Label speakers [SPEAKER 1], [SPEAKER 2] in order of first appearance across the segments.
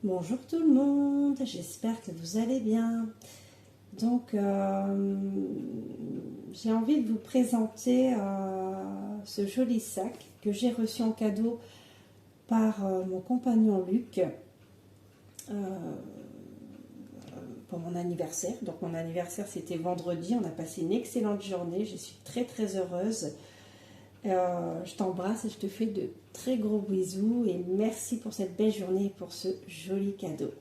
[SPEAKER 1] Bonjour tout le monde, j'espère que vous allez bien. Donc, j'ai envie de vous présenter ce joli sac que j'ai reçu en cadeau par mon compagnon Luc pour mon anniversaire. Donc, mon anniversaire, c'était vendredi. On a passé une excellente journée. Je suis très, très heureuse. Je t'embrasse et je te fais de très gros bisous et merci pour cette belle journée et pour ce joli cadeau.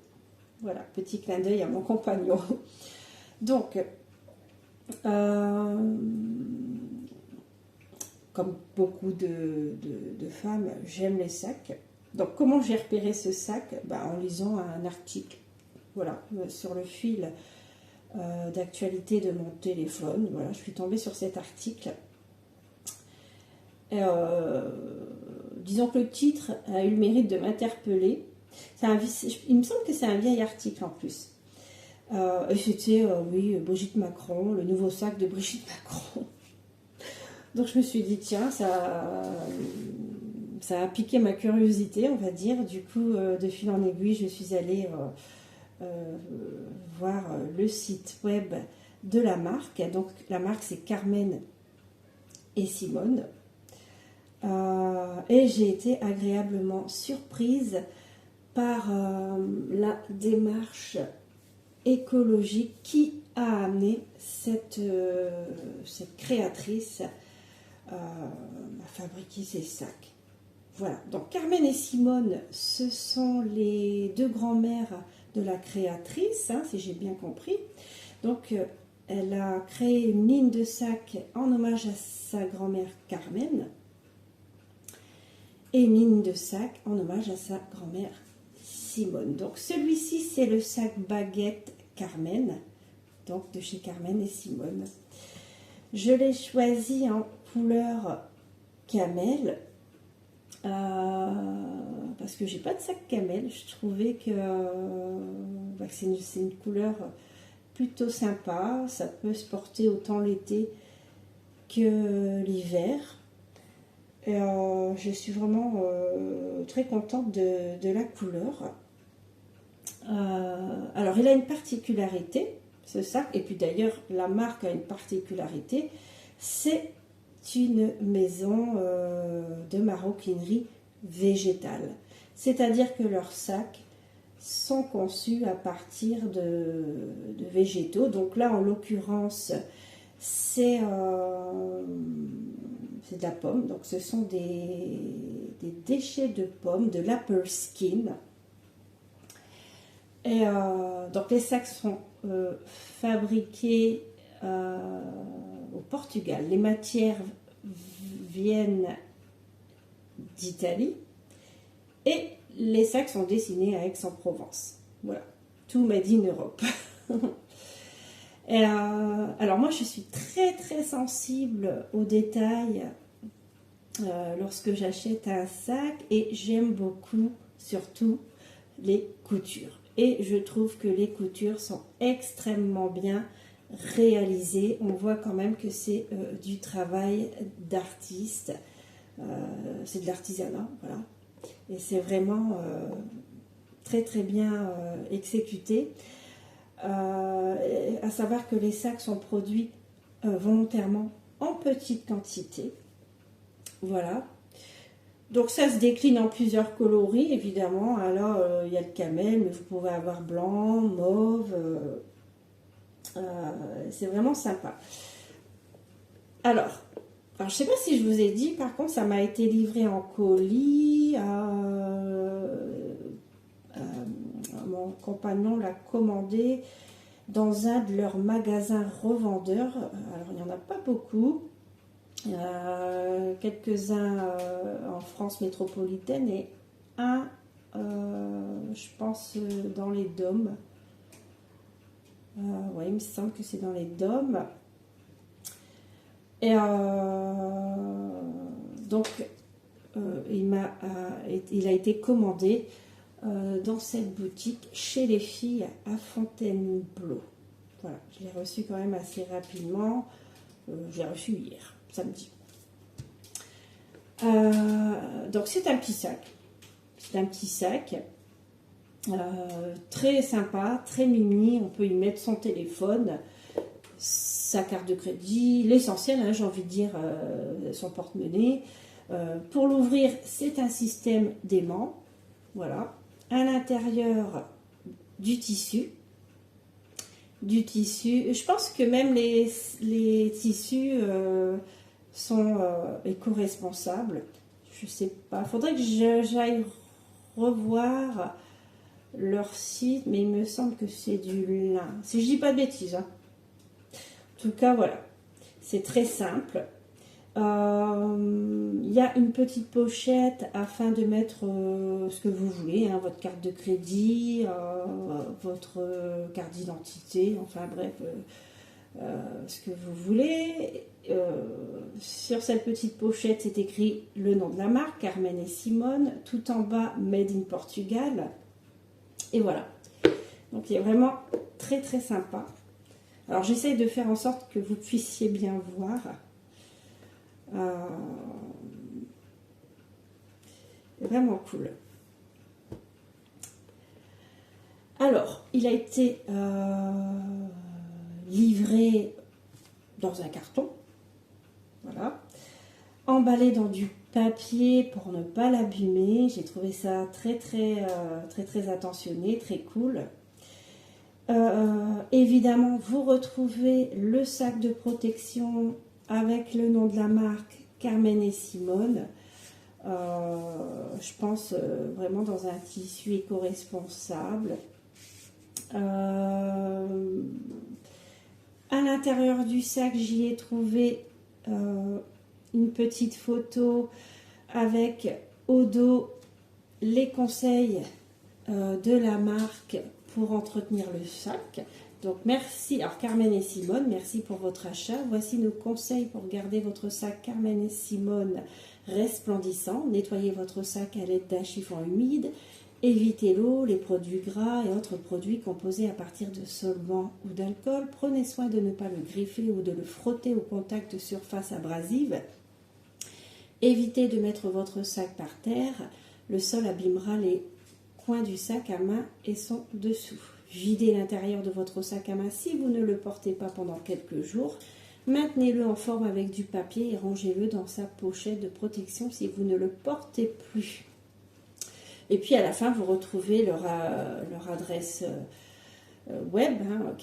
[SPEAKER 1] Voilà, petit clin d'œil à mon compagnon. Donc, comme beaucoup de femmes, j'aime les sacs. Donc, comment j'ai repéré ce sac? En lisant un article, voilà, sur le fil d'actualité de mon téléphone. Voilà, je suis tombée sur cet article. Disons que le titre a eu le mérite de m'interpeller. Il me semble que c'est un vieil article en plus. Et c'était, oui, Brigitte Macron, le nouveau sac de Brigitte Macron. Donc je me suis dit, tiens, ça a piqué ma curiosité, on va dire. Du coup, de fil en aiguille, je suis allée voir le site web de la marque. Donc la marque, c'est Carmen et Simone. Et j'ai été agréablement surprise par la démarche écologique qui a amené cette créatrice à fabriquer ces sacs. Voilà, donc Carmen et Simone, ce sont les deux grands-mères de la créatrice, hein, si j'ai bien compris. Donc elle a créé une ligne de sacs en hommage à sa grand-mère Carmen et une ligne de sacs en hommage à sa grand-mère Simone. Donc celui-ci, c'est le sac baguette Carmen, donc de chez Carmen et Simone. Je l'ai choisi en couleur camel, parce que j'ai pas de sac camel. Je trouvais que c'est une couleur plutôt sympa. Ça peut se porter autant l'été que l'hiver. Je suis vraiment très contente de la couleur. Alors, il a une particularité, ce sac, et puis d'ailleurs, la marque a une particularité, c'est une maison de maroquinerie végétale. C'est-à-dire que leurs sacs sont conçus à partir de végétaux. Donc là, en l'occurrence, c'est de la pomme. Donc ce sont des déchets de pommes, de l'apple skin. Et donc les sacs sont fabriqués au Portugal. Les matières viennent d'Italie et les sacs sont dessinés à Aix-en-Provence. Voilà, tout made in Europe. Et alors moi je suis très très sensible aux détails lorsque j'achète un sac et j'aime beaucoup surtout les coutures. Et je trouve que les coutures sont extrêmement bien réalisées. On voit quand même que c'est du travail d'artiste. C'est de l'artisanat, voilà. Et c'est vraiment très très bien exécuté. À savoir que les sacs sont produits volontairement en petite quantité. Voilà. Donc ça se décline en plusieurs coloris, évidemment. Alors, il y a le camel, mais vous pouvez avoir blanc, mauve. C'est vraiment sympa. Alors, je ne sais pas si je vous ai dit, par contre, ça m'a été livré en colis. Mon compagnon l'a commandé dans un de leurs magasins revendeurs. Alors, il n'y en a pas beaucoup. Quelques-uns en France métropolitaine et un, je pense, dans les DOM. Oui, il me semble que c'est dans les DOM. Et donc, il a été commandé dans cette boutique chez les filles à Fontainebleau. Voilà, je l'ai reçu quand même assez rapidement. Je l'ai reçu hier, samedi. Donc c'est un petit sac. C'est un petit sac. Très sympa, très mini. On peut y mettre son téléphone, sa carte de crédit, l'essentiel, hein, j'ai envie de dire, son porte-monnaie. Pour l'ouvrir, c'est un système d'aimant. Voilà. À l'intérieur, du tissu. Je pense que même les tissus sont éco-responsables. Je sais pas. Faudrait que j'aille revoir leur site, mais il me semble que c'est du lin. Si je dis pas de bêtises, hein. En tout cas, voilà. C'est très simple. Il y a une petite pochette afin de mettre ce que vous voulez, hein, votre carte de crédit, votre carte d'identité, enfin bref, ce que vous voulez. Sur cette petite pochette, c'est écrit le nom de la marque, Carmen et Simone, tout en bas, Made in Portugal. Et voilà. Donc il est vraiment très très sympa. Alors j'essaye de faire en sorte que vous puissiez bien voir. Vraiment cool. Alors, il a été livré dans un carton, voilà, emballé dans du papier pour ne pas l'abîmer. J'ai trouvé ça très attentionné, très cool. Évidemment, vous retrouvez le sac de protection avec le nom de la marque Carmen et Simone. Je pense vraiment dans un tissu éco-responsable. À l'intérieur du sac, j'y ai trouvé une petite photo avec au dos les conseils de la marque pour entretenir le sac. Donc merci, alors Carmen et Simone, merci pour votre achat. Voici nos conseils pour garder votre sac Carmen et Simone resplendissant. Nettoyez votre sac à l'aide d'un chiffon humide. Évitez l'eau, les produits gras et autres produits composés à partir de solvants ou d'alcool. Prenez soin de ne pas le griffer ou de le frotter au contact de surfaces abrasives. Évitez de mettre votre sac par terre. Le sol abîmera les coins du sac à main et son dessous. Videz l'intérieur de votre sac à main si vous ne le portez pas pendant quelques jours. Maintenez-le en forme avec du papier et rangez-le dans sa pochette de protection si vous ne le portez plus. Et puis à la fin, vous retrouvez leur adresse web, hein,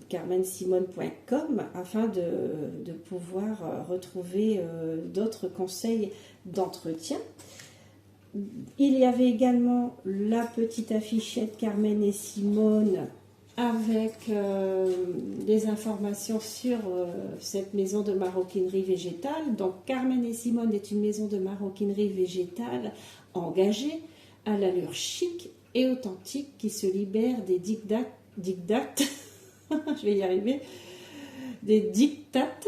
[SPEAKER 1] carmensimone.com, afin de pouvoir retrouver d'autres conseils d'entretien. Il y avait également la petite affichette Carmen et Simone avec des informations sur cette maison de maroquinerie végétale. Donc Carmen et Simone est une maison de maroquinerie végétale engagée, à l'allure chic et authentique, qui se libère des dictates je vais y arriver, des dictates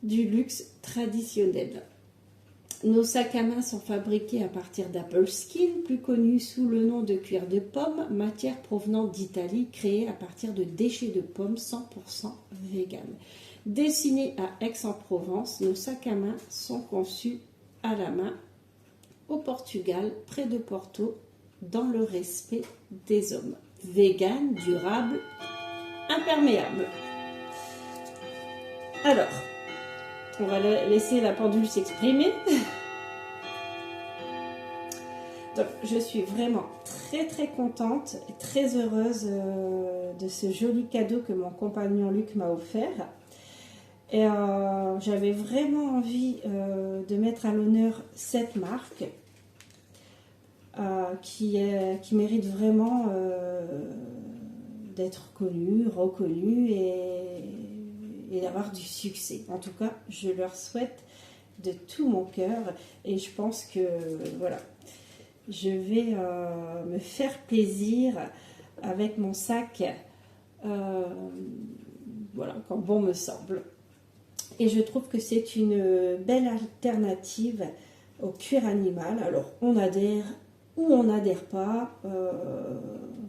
[SPEAKER 1] du luxe traditionnel. Nos sacs à main sont fabriqués à partir d'apple skin, plus connu sous le nom de cuir de pomme, matière provenant d'Italie, créée à partir de déchets de pommes 100% vegan. Dessinés à Aix-en-Provence, nos sacs à main sont conçus à la main au Portugal, près de Porto, dans le respect des hommes. Vegan, durable, imperméable. Alors, on va laisser la pendule s'exprimer. Donc, je suis vraiment très contente et très heureuse de ce joli cadeau que mon compagnon Luc m'a offert. Et j'avais vraiment envie de mettre à l'honneur cette marque qui mérite vraiment d'être connue, reconnue et d'avoir du succès. En tout cas, je leur souhaite de tout mon cœur et je pense que voilà, je vais me faire plaisir avec mon sac, voilà, quand bon me semble. Et je trouve que c'est une belle alternative au cuir animal. Alors, on adhère ou on n'adhère pas.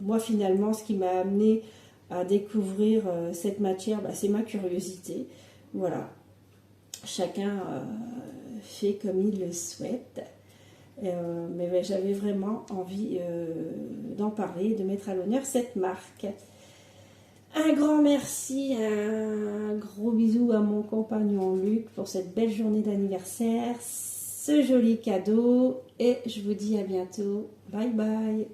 [SPEAKER 1] Moi, finalement, ce qui m'a amené à découvrir cette matière, c'est ma curiosité. Voilà. Chacun fait comme il le souhaite. Mais j'avais vraiment envie d'en parler, de mettre à l'honneur cette marque. Un grand merci, un gros bisou à mon compagnon Luc pour cette belle journée d'anniversaire, ce joli cadeau, et je vous dis à bientôt. Bye bye.